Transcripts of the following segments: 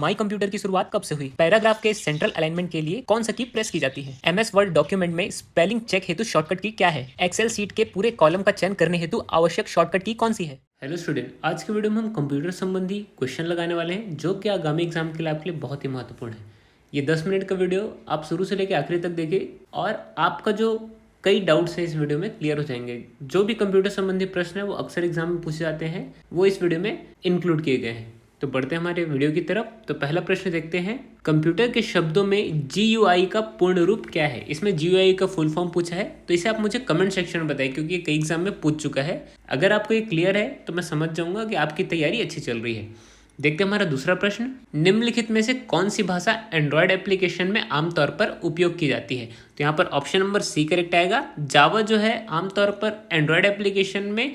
My computer की शुरुआत कब से हुई? पैराग्राफ के सेंट्रल अलाइनमेंट के लिए कौन सा की प्रेस की जाती है? एमएस वर्ड डॉक्यूमेंट में स्पेलिंग चेक हेतु शॉर्टकट की क्या है? एक्सेल सीट के पूरे कॉलम का चयन करने हेतु आवश्यक शॉर्टकट की कौन सी है? हेलो स्टूडेंट, आज के वीडियो में हम कंप्यूटर संबंधी क्वेश्चन लगाने वाले हैं जो कि आगामी एग्जाम के लिए आपके लिए बहुत ही महत्वपूर्ण है। ये 10 मिनट का वीडियो आप शुरू से लेकर आखिरी तक देखें और आपका जो कई डाउट्स हैं इस वीडियो में क्लियर हो जाएंगे। जो भी कंप्यूटर संबंधी प्रश्न है वो अक्सर एग्जाम में पूछे जाते हैं, वो इस वीडियो में इंक्लूड किए गए हैं। तो बढ़ते हैं हमारे वीडियो की तरफ। तो पहला प्रश्न देखते हैं, कंप्यूटर के शब्दों में GUI का पूर्ण रूप क्या है? इसमें GUI का फुल फॉर्म पूछा है, तो इसे आप मुझे कमेंट सेक्शन में बताएं क्योंकि ये कई एग्जाम में पूछ चुका है। अगर आपको ये क्लियर है तो मैं समझ जाऊंगा कि आपकी तैयारी अच्छी चल रही है। देखते हैं हमारा दूसरा प्रश्न, निम्नलिखित में से कौन सी भाषा एंड्रॉयड एप्लीकेशन में आमतौर पर उपयोग की जाती है? तो यहाँ पर ऑप्शन नंबर सी करेक्ट आएगा। जावा जो है आमतौर पर एंड्रॉयड एप्लीकेशन में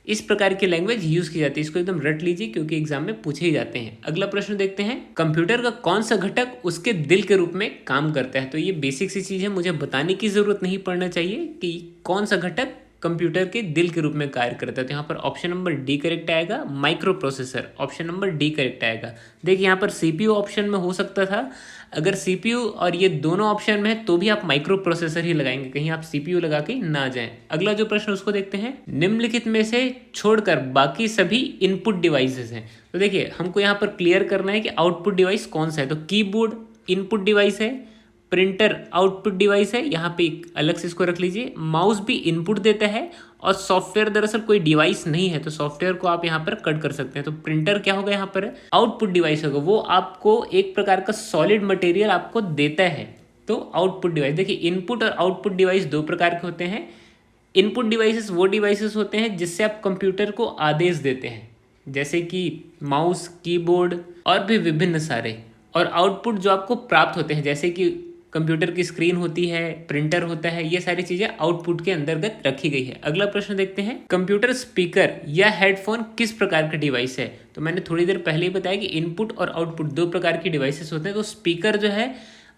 इस प्रकार की लैंग्वेज यूज की जाती है। इसको एकदम रट लीजिए क्योंकि एग्जाम में पूछे ही जाते हैं। अगला प्रश्न देखते हैं, कंप्यूटर का कौन सा घटक उसके दिल के रूप में काम करता है? तो ये बेसिक सी चीज है, मुझे बताने की जरूरत नहीं पड़ना चाहिए कि कौन सा घटक कंप्यूटर के दिल के रूप में कार्य करता है। तो यहाँ पर ऑप्शन नंबर डी करेक्ट आएगा, micro processor. Option number D correct आएगा। देखिए यहाँ पर CPU ऑप्शन में हो सकता था, अगर CPU और ये दोनों ऑप्शन में है तो भी आप माइक्रो प्रोसेसर ही लगाएंगे, कहीं आप CPU लगा के ना जाएं। अगला जो प्रश्न उसको देखते हैं, निम्नलिखित में से छोड़कर बाकी सभी इनपुट डिवाइसेस हैं। तो देखिए हमको यहाँ पर क्लियर करना है कि आउटपुट डिवाइस कौन सा है। तो कीबोर्ड इनपुट डिवाइस है, प्रिंटर आउटपुट डिवाइस है, यहाँ पे एक अलग से इसको रख लीजिए। माउस भी इनपुट देता है और सॉफ्टवेयर दरअसल कोई डिवाइस नहीं है, तो सॉफ्टवेयर को आप यहाँ पर कट कर सकते हैं। तो प्रिंटर क्या होगा, यहाँ पर आउटपुट डिवाइस होगा, वो आपको एक प्रकार का सॉलिड मटेरियल आपको देता है। तो आउटपुट डिवाइस, देखिए इनपुट और आउटपुट डिवाइस दो प्रकार के होते हैं। इनपुट डिवाइसेस वो डिवाइसेस होते हैं जिससे आप कंप्यूटर को आदेश देते हैं, जैसे कि माउस, कीबोर्ड और भी विभिन्न सारे। और आउटपुट जो आपको प्राप्त होते हैं, जैसे कि कंप्यूटर की स्क्रीन होती है, प्रिंटर होता है, ये सारी चीजें आउटपुट के अंतर्गत रखी गई है। अगला प्रश्न देखते हैं, कंप्यूटर स्पीकर या हेडफोन किस प्रकार का डिवाइस है? तो मैंने थोड़ी देर पहले ही बताया कि इनपुट और आउटपुट दो प्रकार की डिवाइसेस होते हैं। तो स्पीकर जो है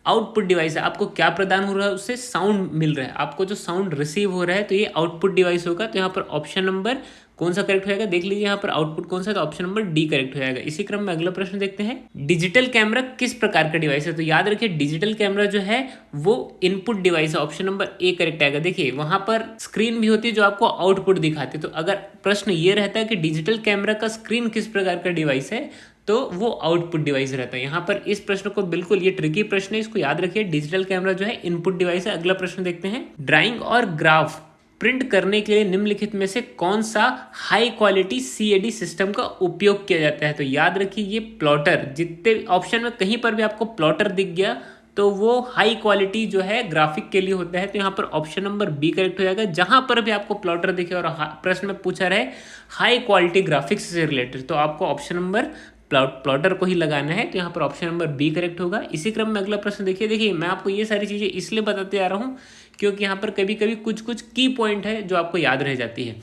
आउटपुट डिवाइस है, आपको क्या प्रदान हो रहा है, उससे साउंड मिल रहा है, आपको जो साउंड रिसीव हो रहा है, तो ये आउटपुट डिवाइस होगा। तो यहाँ पर ऑप्शन नंबर कौन सा करेक्ट हो जाएगा, देख लीजिए यहाँ पर आउटपुट कौन सा है, तो ऑप्शन नंबर डी करेक्ट हो जाएगा। इसी क्रम में अगला प्रश्न देखते हैं, डिजिटल कैमरा किस प्रकार का डिवाइस है? तो याद रखिए डिजिटल कैमरा जो है वो इनपुट डिवाइस है, ऑप्शन नंबर ए करेक्ट आएगा। देखिए वहां पर स्क्रीन भी होती है जो आपको आउटपुट दिखाती है, तो अगर प्रश्न ये रहता है कि डिजिटल कैमरा का स्क्रीन किस प्रकार का डिवाइस है, तो वो आउटपुट डिवाइस रहता है। यहाँ पर इस प्रश्न को बिल्कुल, ये ट्रिकी प्रश्न है, इसको याद रखिए, डिजिटल कैमरा जो है इनपुट डिवाइस है। अगला प्रश्न देखते हैं, ड्राइंग और ग्राफ प्रिंट करने के लिए निम्नलिखित में से कौन सा हाई क्वालिटी CAD सिस्टम का उपयोग किया जाता है? तो याद रखिए ये प्लॉटर, जितने ऑप्शन में कहीं पर भी आपको प्लॉटर दिख गया तो वो हाई क्वालिटी जो है ग्राफिक के लिए होता है। तो यहाँ पर ऑप्शन नंबर बी करेक्ट हो जाएगा। जहां पर भी आपको प्लॉटर दिखे और प्रश्न में पूछा रहे हाई क्वालिटी ग्राफिक्स से रिलेटेड, तो आपको ऑप्शन नंबर प्लॉटर को ही लगाना है। तो यहाँ पर ऑप्शन नंबर बी करेक्ट होगा। इसी क्रम में अगला प्रश्न देखिए मैं आपको ये सारी चीजें इसलिए बताते आ रहा हूँ क्योंकि यहाँ पर कभी कभी कुछ कुछ की पॉइंट है जो आपको याद रह जाती है।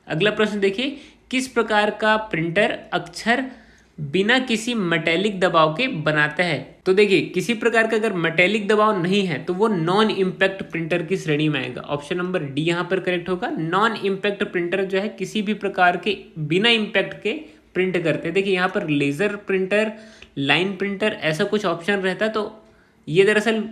अगला प्रश्न देखिए, किस प्रकार का प्रिंटर अक्षर बिना किसी मेटेलिक दबाव के बनाता है? तो देखिए किसी प्रकार का अगर मेटेलिक दबाव नहीं है तो वो नॉन इम्पैक्ट प्रिंटर की श्रेणी में आएगा। ऑप्शन नंबर डी यहाँ पर करेक्ट होगा। नॉन इम्पैक्ट प्रिंटर जो है किसी भी प्रकार के बिना इम्पैक्ट के प्रिंट करते हैं। देखिए यहाँ पर लेजर प्रिंटर, लाइन प्रिंटर, ऐसा कुछ ऑप्शन रहता है, तो ये दरअसल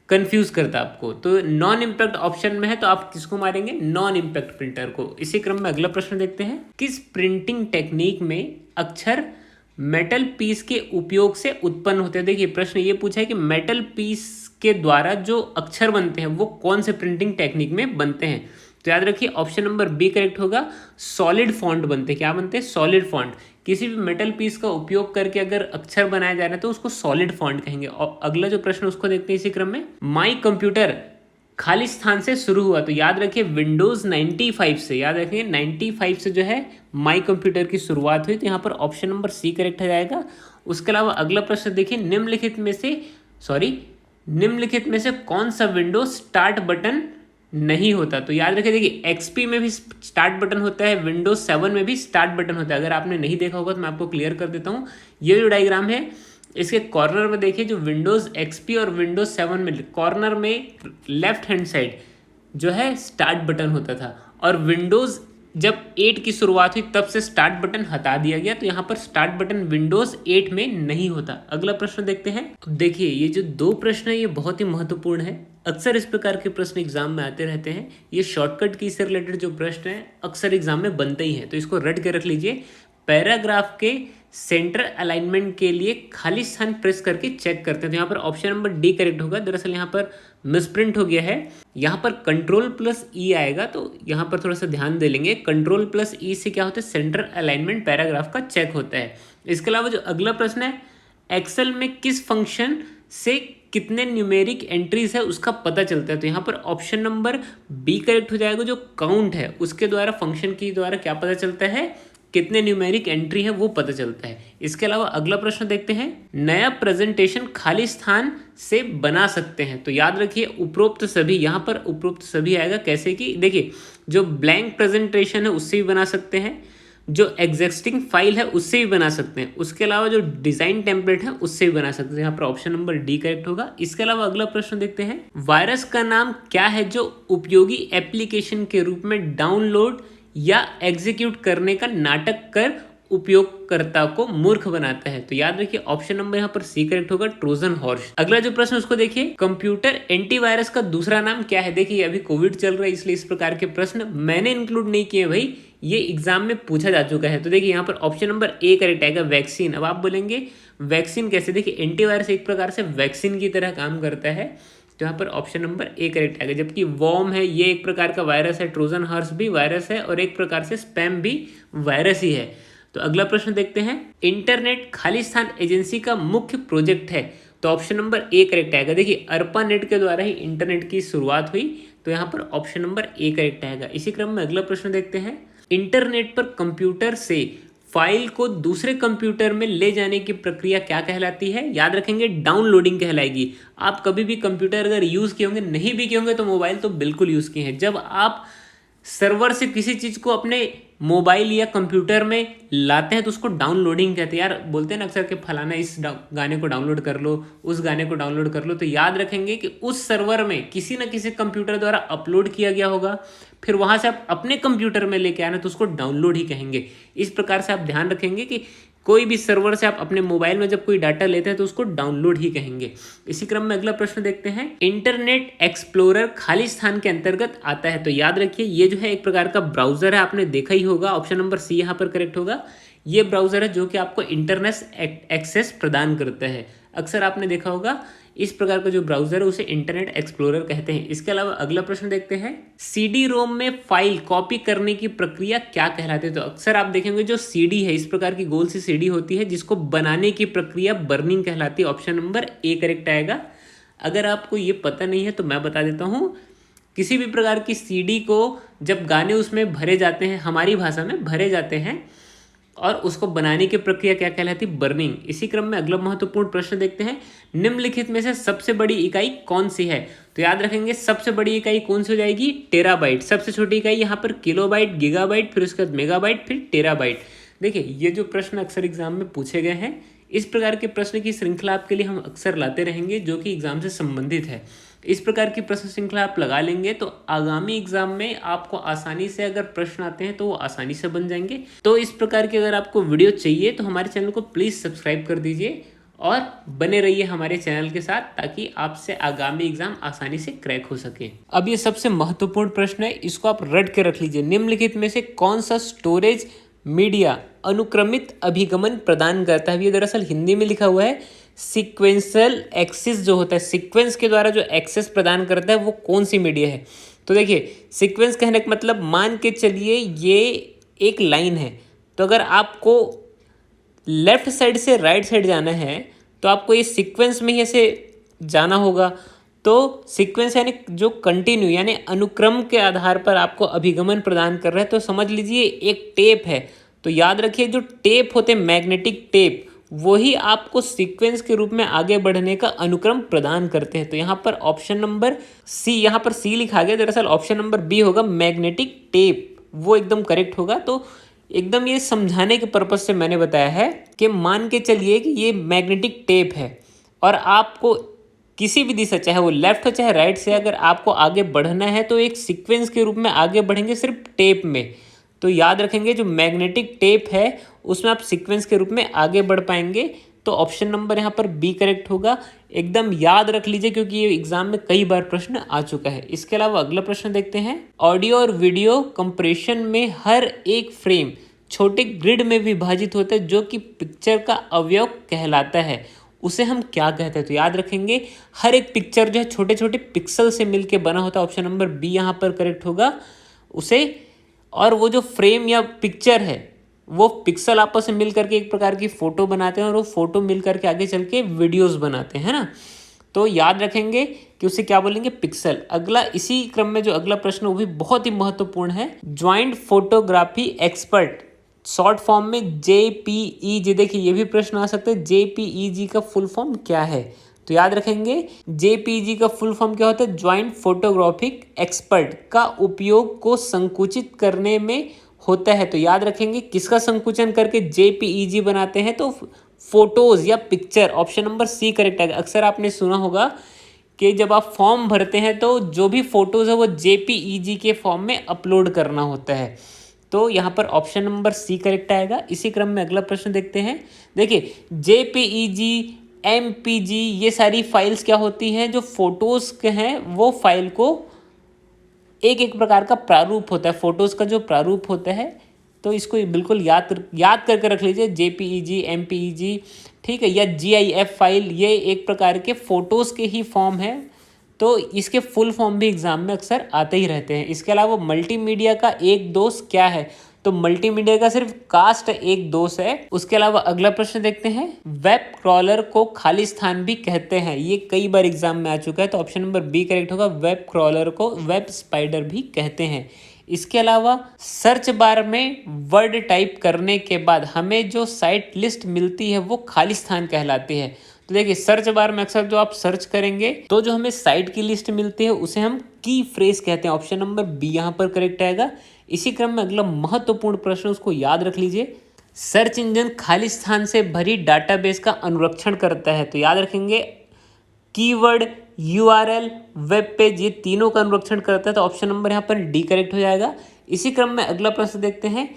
कंफ्यूज करता है आपको। तो नॉन इम्पैक्ट ऑप्शन में है तो आप किसको मारेंगे, नॉन इम्पैक्ट प्रिंटर को। इसी क्रम में अगला प्रश्न देखते हैं, किस प्रिंटिंग टेक्निक में अक्षर मेटल पीस के उपयोग से उत्पन्न होते हैं? देखिए प्रश्न ये पूछा है कि मेटल पीस के द्वारा जो अक्षर बनते हैं वो कौन से प्रिंटिंग टेक्निक में बनते हैं? तो याद रखिए ऑप्शन नंबर बी करेक्ट होगा। सॉलिड फॉन्ट बनते हैं। क्या बनते हैं, सॉलिड फॉन्ट। किसी भी मेटल पीस का उपयोग करके अगर अक्षर बनाया जा रहा है तो उसको सॉलिड फॉन्ट कहेंगे। और अगला जो प्रश्न उसको देखते हैं इसी क्रम में, माई कंप्यूटर खाली स्थान से शुरू हुआ? तो याद रखिए विंडोज 95 से, याद रखिए 95 से जो है माई कंप्यूटर की शुरुआत हुई। तो यहाँ पर ऑप्शन नंबर सी करेक्ट हो जाएगा। उसके अलावा अगला प्रश्न देखिए, निम्नलिखित में से कौन सा विंडोज स्टार्ट बटन नहीं होता? तो याद रखिए, देखिए XP में भी स्टार्ट बटन होता है, विंडोज 7 में भी स्टार्ट बटन होता है। अगर आपने नहीं देखा होगा तो मैं आपको क्लियर कर देता हूँ। ये जो डायग्राम है इसके कॉर्नर में देखिए, जो विंडोज XP और विंडोज 7 में कॉर्नर में लेफ्ट हैंड साइड जो है स्टार्ट बटन होता था, और विंडोज जब 8 की शुरुआत हुई तब से स्टार्ट बटन हटा दिया गया, तो यहाँ पर स्टार्ट बटन विंडोज 8 में नहीं होता। अगला प्रश्न देखते हैं। अब देखिए ये जो 2 प्रश्न है ये बहुत ही महत्वपूर्ण है। अक्सर इस प्रकार के प्रश्न एग्जाम में आते रहते हैं। ये शॉर्टकट की से रिलेटेड जो प्रश्न है अक्सर एग्जाम में बनते ही है, तो इसको रट के रख लीजिए। पैराग्राफ के सेंटर अलाइनमेंट के लिए खाली स्थान प्रेस करके चेक करते हैं, तो यहाँ पर ऑप्शन नंबर डी करेक्ट होगा। दरअसल यहाँ पर मिसप्रिंट हो गया है, यहाँ पर कंट्रोल प्लस ई आएगा, तो यहाँ पर थोड़ा सा ध्यान दे लेंगे। कंट्रोल प्लस ई से क्या होता है, सेंटर अलाइनमेंट पैराग्राफ का चेक होता है। इसके अलावा जो अगला प्रश्न है, एक्सेल में किस फंक्शन से कितने न्यूमेरिक एंट्रीज है उसका पता चलता है, तो यहाँ पर ऑप्शन नंबर बी करेक्ट हो जाएगा। जो काउंट है उसके द्वारा, फंक्शन के द्वारा क्या पता चलता है, कितने न्यूमेरिक एंट्री है वो पता चलता है। इसके अलावा अगला प्रश्न देखते हैं। नया प्रेजेंटेशन खाली स्थान से बना सकते हैं, तो याद रखिए उपरोक्त सभी, यहाँ पर उपरोक्त सभी आएगा। कैसे कि देखिए जो ब्लैंक प्रेजेंटेशन है उससे भी बना सकते हैं, जो एग्जिस्टिंग फाइल है उससे भी बना सकते हैं, उसके अलावा जो डिजाइन टेम्पलेट है उससे भी बना सकते हैं। यहाँ पर ऑप्शन नंबर डी करेक्ट होगा। इसके अलावा अगला प्रश्न देखते हैं। वायरस का नाम क्या है जो उपयोगी एप्लीकेशन के रूप में डाउनलोड या एग्जीक्यूट करने का नाटक कर उपयोगकर्ता को मूर्ख बनाता है, तो याद रखिए ऑप्शन नंबर यहाँ पर सी करेक्ट होगा, ट्रोजन हॉर्स। अगला जो प्रश्न उसको देखिए। कंप्यूटर एंटीवायरस का दूसरा नाम क्या है। देखिए अभी कोविड चल रहा है इसलिए इस प्रकार के प्रश्न मैंने इंक्लूड नहीं किए भाई, ये एग्जाम में पूछा जा चुका है। तो देखिए यहाँ पर ऑप्शन नंबर ए करेक्ट आएगा, वैक्सीन। अब आप बोलेंगे वैक्सीन कैसे, देखिए एंटीवायरस एक प्रकार से वैक्सीन की तरह काम करता है, तो यहाँ पर ऑप्शन नंबर ए करेक्ट आएगा। जबकि वॉर्म है ये एक प्रकार का वायरस है, ट्रोजन हॉर्स भी वायरस है और एक प्रकार से स्पैम भी वायरस ही है। तो अगला प्रश्न देखते हैं। इंटरनेट खाली स्थान एजेंसी का मुख्य प्रोजेक्ट है, तो ऑप्शन नंबर ए करेक्ट आएगा। देखिए अर्पानेट के द्वारा ही इंटरनेट की शुरुआत हुई, तो यहाँ पर ऑप्शन नंबर ए करेक्ट आएगा। इसी क्रम में अगला प्रश्न देखते हैं। इंटरनेट पर कंप्यूटर से फाइल को दूसरे कंप्यूटर में ले जाने की प्रक्रिया क्या कहलाती है। याद रखेंगे डाउनलोडिंग कहलाएगी। आप कभी भी कंप्यूटर अगर यूज़ किए होंगे, नहीं भी किए होंगे तो मोबाइल तो बिल्कुल यूज़ किए हैं। जब आप सर्वर से किसी चीज़ को अपने मोबाइल या कंप्यूटर में लाते हैं तो उसको डाउनलोडिंग कहते हैं। यार बोलते हैं ना अक्सर कि फलाना इस गाने को डाउनलोड कर लो, उस गाने को डाउनलोड कर लो, तो याद रखेंगे कि उस सर्वर में किसी न किसी कंप्यूटर द्वारा अपलोड किया गया होगा, फिर वहाँ से आप अपने कंप्यूटर में लेके आना तो उसको डाउनलोड ही कहेंगे। इस प्रकार से आप ध्यान रखेंगे कि कोई भी सर्वर से आप अपने मोबाइल में जब कोई डाटा लेते हैं तो उसको डाउनलोड ही कहेंगे। इसी क्रम में अगला प्रश्न देखते हैं। इंटरनेट एक्सप्लोरर खाली स्थान के अंतर्गत आता है, तो याद रखिए ये जो है एक प्रकार का ब्राउजर है, आपने देखा ही होगा। ऑप्शन नंबर सी यहाँ पर करेक्ट होगा। ये ब्राउजर है जो कि आपको इंटरनेट एक्सेस प्रदान करता है। अक्सर आपने देखा होगा इस प्रकार का जो ब्राउजर है उसे इंटरनेट एक्सप्लोरर कहते हैं। इसके अलावा अगला प्रश्न देखते हैं। सीडी रोम में फाइल कॉपी करने की प्रक्रिया क्या कहलाती है, तो अक्सर आप देखेंगे जो सीडी है इस प्रकार की गोल सी सीडी होती है जिसको बनाने की प्रक्रिया बर्निंग कहलाती है। ऑप्शन नंबर ए करेक्ट आएगा। अगर आपको ये पता नहीं है तो मैं बता देता हूँ। किसी भी प्रकार की सीडी को जब गाने उसमें भरे जाते हैं, हमारी भाषा में भरे जाते हैं, और उसको बनाने की प्रक्रिया क्या कहलाती है, बर्निंग। इसी क्रम में अगला महत्वपूर्ण प्रश्न देखते हैं। निम्नलिखित में से सबसे बड़ी इकाई कौन सी है, तो याद रखेंगे सबसे बड़ी इकाई कौन सी हो जाएगी, टेराबाइट। सबसे छोटी इकाई यहाँ पर किलोबाइट, गीगाबाइट, फिर उसके बाद मेगाबाइट, फिर टेराबाइट। देखिए ये जो प्रश्न अक्सर एग्जाम में पूछे गए हैं, इस प्रकार के प्रश्न की श्रृंखला आपके लिए हम अक्सर लाते रहेंगे जो कि एग्जाम से संबंधित है। इस प्रकार की प्रश्न श्रृंखला आप लगा लेंगे तो आगामी एग्जाम में आपको आसानी से अगर प्रश्न आते हैं तो वो आसानी से बन जाएंगे। तो इस प्रकार की अगर आपको वीडियो चाहिए तो हमारे चैनल को प्लीज़ सब्सक्राइब कर दीजिए और बने रहिए हमारे चैनल के साथ, ताकि आपसे आगामी एग्जाम आसानी से क्रैक हो सके। अब ये सबसे महत्वपूर्ण प्रश्न है, इसको आप रट के रख लीजिए। निम्नलिखित में से कौन सा स्टोरेज मीडिया अनुक्रमित अभिगमन प्रदान करता है। ये दरअसल हिंदी में लिखा हुआ है। सीक्वेंशियल एक्सेस जो होता है, सीक्वेंस के द्वारा जो एक्सेस प्रदान करता है वो कौन सी मीडिया है। तो देखिए सीक्वेंस कहने का मतलब, मान के चलिए ये एक लाइन है, तो अगर आपको लेफ्ट साइड से राइट साइड जाना है तो आपको ये सीक्वेंस में ही ऐसे जाना होगा। तो सीक्वेंस यानी जो कंटिन्यू यानी अनुक्रम के आधार पर आपको अभिगमन प्रदान कर रहा है। तो समझ लीजिए एक टेप है, तो याद रखिए जो टेप होते हैं मैग्नेटिक टेप, वही आपको सीक्वेंस के रूप में आगे बढ़ने का अनुक्रम प्रदान करते हैं। तो यहाँ पर ऑप्शन नंबर सी, यहाँ पर सी लिखा गया, दरअसल ऑप्शन नंबर बी होगा मैग्नेटिक टेप, वो एकदम करेक्ट होगा। तो एकदम ये समझाने के पर्पज से मैंने बताया है कि मान के चलिए कि ये मैग्नेटिक टेप है और आपको किसी भी दिशा, चाहे वो लेफ्ट हो चाहे राइट से, अगर आपको आगे बढ़ना है तो एक सीक्वेंस के रूप में आगे बढ़ेंगे सिर्फ टेप में। तो याद रखेंगे जो मैग्नेटिक टेप है उसमें आप सीक्वेंस के रूप में आगे बढ़ पाएंगे। तो ऑप्शन नंबर यहाँ पर बी करेक्ट होगा। एकदम याद रख लीजिए क्योंकि ये एग्जाम में कई बार प्रश्न आ चुका है। इसके अलावा अगला प्रश्न देखते हैं। ऑडियो और वीडियो कंप्रेशन में हर एक फ्रेम छोटे ग्रिड में विभाजित होता है जो कि पिक्चर का अवयव कहलाता है, उसे हम क्या कहते हैं? तो याद रखेंगे हर एक पिक्चर जो है छोटे छोटे पिक्सल से मिलके बना होता है। ऑप्शन नंबर बी यहाँ पर करेक्ट होगा उसे। और वो जो फ्रेम या पिक्चर है वो पिक्सल आपस में मिल करके एक प्रकार की फोटो बनाते हैं और वो फोटो मिल करके आगे चल के वीडियोस बनाते हैं ना। तो याद रखेंगे कि उसे क्या बोलेंगे? पिक्सल। अगला इसी क्रम में जो अगला प्रश्न वो भी बहुत ही महत्वपूर्ण है। Joint photography expert short form में जेपीईजी, देखिए ये भी प्रश्न आ सकते हैं। जेपीईजी का फुल फॉर्म क्या है? तो याद रखेंगे जेपीईजी का फुल फॉर्म क्या होता है? ज्वाइंट फोटोग्राफिक एक्सपर्ट का उपयोग को संकुचित करने में होता है। तो याद रखेंगे किसका संकुचन करके जेपीईजी बनाते हैं? तो फोटोज या picture. Option number C correct है। अक्सर आपने सुना होगा कि जब आप फॉर्म भरते हैं तो जो भी फोटोज है वो जेपीईजी के फॉर्म में अपलोड करना होता है। तो यहाँ पर ऑप्शन नंबर सी करेक्ट आएगा। इसी क्रम में अगला प्रश्न देखते हैं। देखिए जेपीईजी, एमपीजी ये सारी फाइल्स क्या होती हैं? जो फोटोज के हैं वो फाइल को एक एक प्रकार का प्रारूप होता है, फोटोज का जो प्रारूप होता है। तो इसको बिल्कुल याद करके रख लीजिए। जेपीईजी, एमपीईजी, ठीक है, या जीआईएफ फाइल, ये एक प्रकार के फोटोज के ही फॉर्म है। तो इसके फुल फॉर्म भी एग्जाम में अक्सर आते ही रहते हैं। इसके अलावा मल्टीमीडिया का एक दोष क्या है? तो मल्टीमीडिया का सिर्फ कास्ट एक दोष है। उसके अलावा अगला प्रश्न देखते हैं। वेब क्रॉलर को खाली स्थान भी कहते हैं, ये कई बार एग्जाम में आ चुका है। तो ऑप्शन नंबर बी करेक्ट होगा। वेब क्रॉलर को वेब स्पाइडर भी कहते हैं। इसके अलावा सर्च बार में वर्ड टाइप करने के बाद हमें जो साइट लिस्ट मिलती है वो खाली स्थान कहलाती है। तो देखिए सर्च बार में अक्सर जो आप सर्च करेंगे तो जो हमें साइट की लिस्ट मिलती है उसे हम की फ्रेज कहते हैं। ऑप्शन नंबर बी यहाँ पर करेक्ट आएगा। इसी क्रम में अगला महत्वपूर्ण प्रश्न उसको याद रख लीजिए। सर्च इंजन खाली स्थान से भरी डाटाबेस का अनुरक्षण करता है। तो याद रखेंगे कीवर्ड, यूआरएल, वेब पेज, ये तीनों का अनुरक्षण करता है। तो ऑप्शन नंबर यहाँ पर डी करेक्ट हो जाएगा। इसी क्रम में अगला प्रश्न देखते हैं।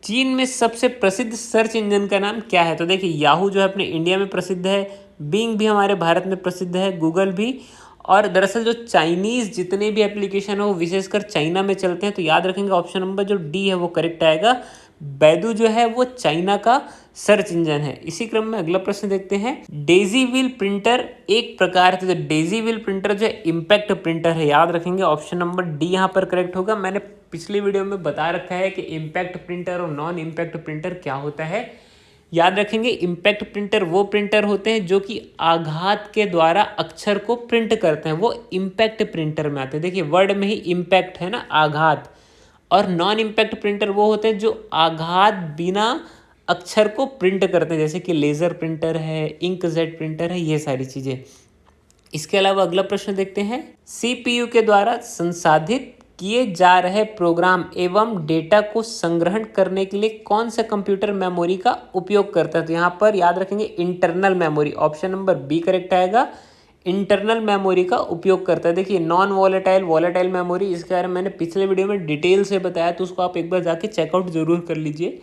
चीन में सबसे प्रसिद्ध सर्च इंजन का नाम क्या है? तो देखिए याहू जो है अपने इंडिया में प्रसिद्ध है, बिंग भी हमारे भारत में प्रसिद्ध है, गूगल भी। और दरअसल जो चाइनीज़ जितने भी एप्लीकेशन है वो विशेषकर चाइना में चलते हैं। तो याद रखेंगे ऑप्शन नंबर जो डी है वो करेक्ट आएगा। बैडू जो है वो चाइना का सर्च इंजन है। इसी क्रम में अगला प्रश्न देखते हैं। डेजी व्हील प्रिंटर एक प्रकार से, डेजी व्हील प्रिंटर जो है इम्पैक्ट प्रिंटर है। याद रखेंगे ऑप्शन नंबर डी यहाँ पर करेक्ट होगा। मैंने पिछली वीडियो में बता रखा है कि इम्पैक्ट प्रिंटर और नॉन इम्पैक्ट प्रिंटर क्या होता है। याद रखेंगे इम्पैक्ट प्रिंटर वो प्रिंटर होते हैं जो कि आघात के द्वारा अक्षर को प्रिंट करते हैं, वो इम्पैक्ट प्रिंटर में आते हैं। देखिए वर्ड में ही इम्पैक्ट है ना, आघात। और नॉन इम्पैक्ट प्रिंटर वो होते हैं जो आघात बिना अक्षर को प्रिंट करते हैं, जैसे कि लेज़र प्रिंटर है, इंकजेट प्रिंटर है, ये सारी चीज़ें। इसके अलावा अगला प्रश्न देखते हैं। सीपीयू के द्वारा संसाधित किए जा रहे प्रोग्राम एवं डेटा को संग्रहण करने के लिए कौन सा कंप्यूटर मेमोरी का उपयोग करता है? तो यहाँ पर याद रखेंगे internal memory. Option number B correct आएगा। इंटरनल मेमोरी का उपयोग करता है। देखिए नॉन वॉलेटाइल, वॉलेटाइल मेमोरी, इसके बारे में मैंने पिछले वीडियो में डिटेल से बताया, तो उसको आप एक बार जाके चेकआउट जरूर कर लीजिए।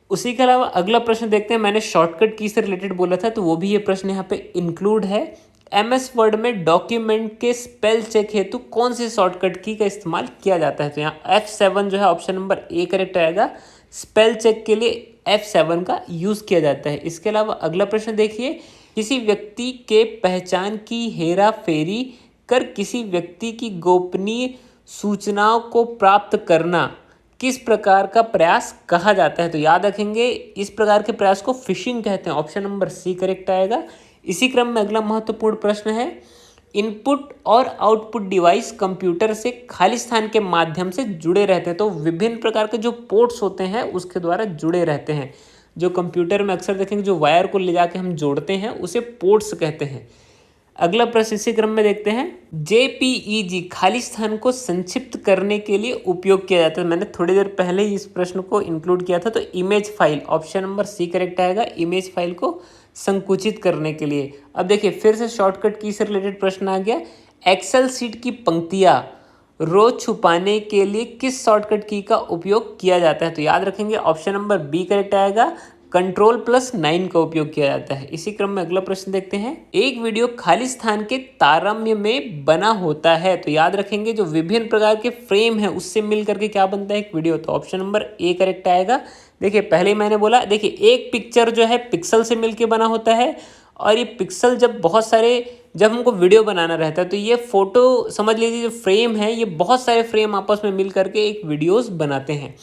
उसी के अलावा अगला प्रश्न देखते हैं। मैंने शॉर्टकट की से रिलेटेड बोला था तो वो भी ये प्रश्न यहाँ पे इंक्लूड है। एमएस वर्ड में डॉक्यूमेंट के स्पेल चेक हेतु कौन से शॉर्टकट की का इस्तेमाल किया जाता है? तो यहाँ F7 जो है ऑप्शन नंबर ए करेक्ट आएगा। स्पेल चेक के लिए F7 का यूज़ किया जाता है। इसके अलावा अगला प्रश्न देखिए। किसी व्यक्ति के पहचान की हेरा फेरी कर किसी व्यक्ति की गोपनीय सूचनाओं को प्राप्त करना किस प्रकार का प्रयास कहा जाता है? तो याद रखेंगे इस प्रकार के प्रयास को फिशिंग कहते हैं। ऑप्शन नंबर सी करेक्ट आएगा। इसी क्रम में अगला महत्वपूर्ण प्रश्न है। इनपुट और आउटपुट डिवाइस कंप्यूटर से खाली स्थान के माध्यम से जुड़े रहते हैं। तो विभिन्न प्रकार के जो पोर्ट्स होते हैं उसके द्वारा जुड़े रहते हैं। जो कंप्यूटर में अक्सर देखेंगे जो वायर को ले जाके हम जोड़ते हैं उसे पोर्ट्स कहते हैं। अगला प्रश्न इसी क्रम में देखते हैं। जेपीईजी खाली स्थान को संक्षिप्त करने के लिए उपयोग किया जाता है। मैंने थोड़ी देर पहले ही इस प्रश्न को इंक्लूड किया था। तो image file, option number C correct आएगा। इमेज फाइल को संकुचित करने के लिए। अब देखिए फिर से शॉर्टकट की से रिलेटेड प्रश्न आ गया। एक्सेल सीट की पंक्तियाँ रो छुपाने के लिए किस शॉर्टकट की का उपयोग किया जाता है? तो याद रखेंगे ऑप्शन नंबर बी करेक्ट आएगा, Ctrl+9 का उपयोग किया जाता है। इसी क्रम में अगला प्रश्न देखते हैं। एक वीडियो खाली स्थान के तारतम्य में बना होता है, तो याद रखेंगे जो विभिन्न प्रकार के फ्रेम है उससे मिल करके क्या बनता है एक वीडियो, तो ऑप्शन नंबर ए करेक्ट आएगा। देखिए पहले ही मैंने बोला, देखिए एक पिक्चर जो है पिक्सल से मिलके बना होता है, और ये पिक्सल जब हमको वीडियो बनाना रहता है तो ये फोटो समझ लीजिए जो फ्रेम है ये बहुत सारे फ्रेम आपस में मिल करके एक वीडियोस बनाते हैं।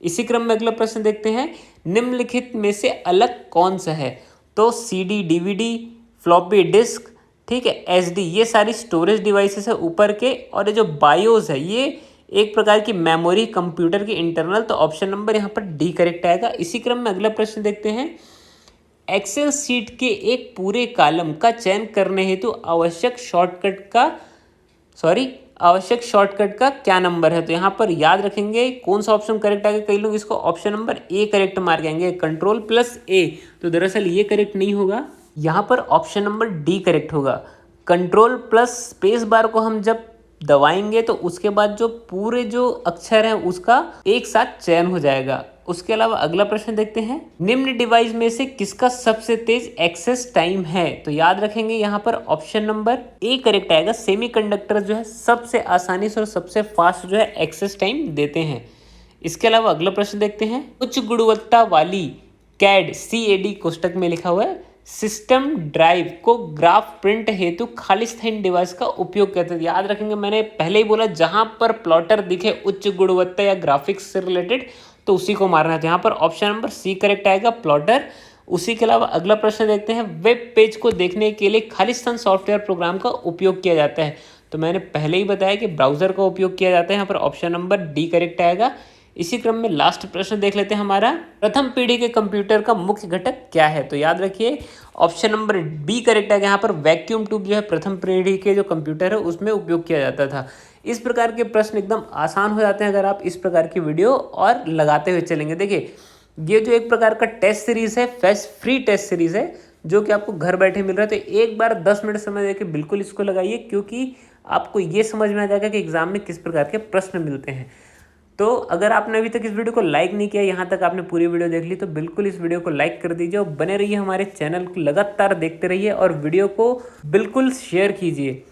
इसी क्रम में अगला प्रश्न देखते हैं। निम्नलिखित में से अलग कौन सा है? तो सीडी, डीवीडी, फ्लॉपी डिस्क, ठीक है, एसडी, ये सारी स्टोरेज डिवाइसेस है ऊपर के, और ये जो बायोस है ये एक प्रकार की मेमोरी कंप्यूटर की इंटरनल, तो ऑप्शन नंबर यहाँ पर डी करेक्ट आएगा। इसी क्रम में अगला प्रश्न देखते हैं। एक्सेल सीट के एक पूरे कॉलम का चयन करने हेतु आवश्यक शॉर्टकट का क्या नंबर है? तो यहाँ पर याद रखेंगे कौन सा ऑप्शन करेक्ट आएगा। कई लोग इसको ऑप्शन नंबर ए करेक्ट मार जाएंगे, Ctrl+A, तो दरअसल ये करेक्ट नहीं होगा, यहाँ पर ऑप्शन नंबर डी करेक्ट होगा। Ctrl+स्पेस बार को हम जब दबाएंगे तो उसके बाद जो पूरे जो अक्षर हैं उसका एक साथ चयन हो जाएगा। उसके अलावा अगला प्रश्न देखते हैं। निम्न डिवाइस में से किसका सबसे तेज एक्सेस टाइम है? तो याद रखेंगे यहाँ पर ऑप्शन नंबर ए करेक्ट आएगा। सेमीकंडक्टर जो है सबसे आसानी से और सबसे फास्ट जो है एक्सेस टाइम देते हैं। इसके अलावा अगला प्रश्न देखते हैं। उच्च गुणवत्ता वाली CAD कोष्टक में लिखा हुआ है सिस्टम ड्राइव को ग्राफ प्रिंट हेतु खालिस्तान डिवाइस का उपयोग करते हैं। याद रखेंगे मैंने पहले ही बोला जहां पर प्लॉटर दिखे उच्च गुणवत्ता या ग्राफिक्स से रिलेटेड तो उसी को मारना है, तो यहाँ पर ऑप्शन नंबर सी करेक्ट आएगा, प्लॉटर। उसी के अलावा अगला प्रश्न देखते हैं। वेब पेज को देखने के लिए खालिस्तान सॉफ्टवेयर प्रोग्राम का उपयोग किया जाता है, तो मैंने पहले ही बताया कि ब्राउजर का उपयोग किया जाता है, यहाँ पर ऑप्शन नंबर डी करेक्ट आएगा। इसी क्रम में लास्ट प्रश्न देख लेते हैं हमारा। प्रथम पीढ़ी के कंप्यूटर का मुख्य घटक क्या है? तो याद रखिए ऑप्शन नंबर बी करेक्ट है। यहाँ पर वैक्यूम ट्यूब जो है प्रथम पीढ़ी के जो कंप्यूटर है उसमें उपयोग किया जाता था। इस प्रकार के प्रश्न एकदम आसान हो जाते हैं अगर आप इस प्रकार की वीडियो और लगाते हुए चलेंगे। देखिए ये जो एक प्रकार का टेस्ट सीरीज है, फ्री टेस्ट सीरीज है, जो कि आपको घर बैठे मिल रहा है, तो एक बार 10 मिनट समय देके बिल्कुल इसको लगाइए, क्योंकि आपको ये समझ में आ जाएगा कि एग्जाम में किस प्रकार के प्रश्न मिलते हैं। तो अगर आपने अभी तक इस वीडियो को लाइक नहीं किया, यहाँ तक आपने पूरी वीडियो देख ली, तो बिल्कुल इस वीडियो को लाइक कर दीजिए और बने रहिए हमारे चैनल को, लगातार देखते रहिए और वीडियो को बिल्कुल शेयर कीजिए।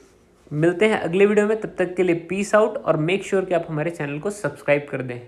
मिलते हैं अगले वीडियो में, तब तक के लिए पीस आउट और मेक श्योर कि आप हमारे चैनल को सब्सक्राइब कर दें।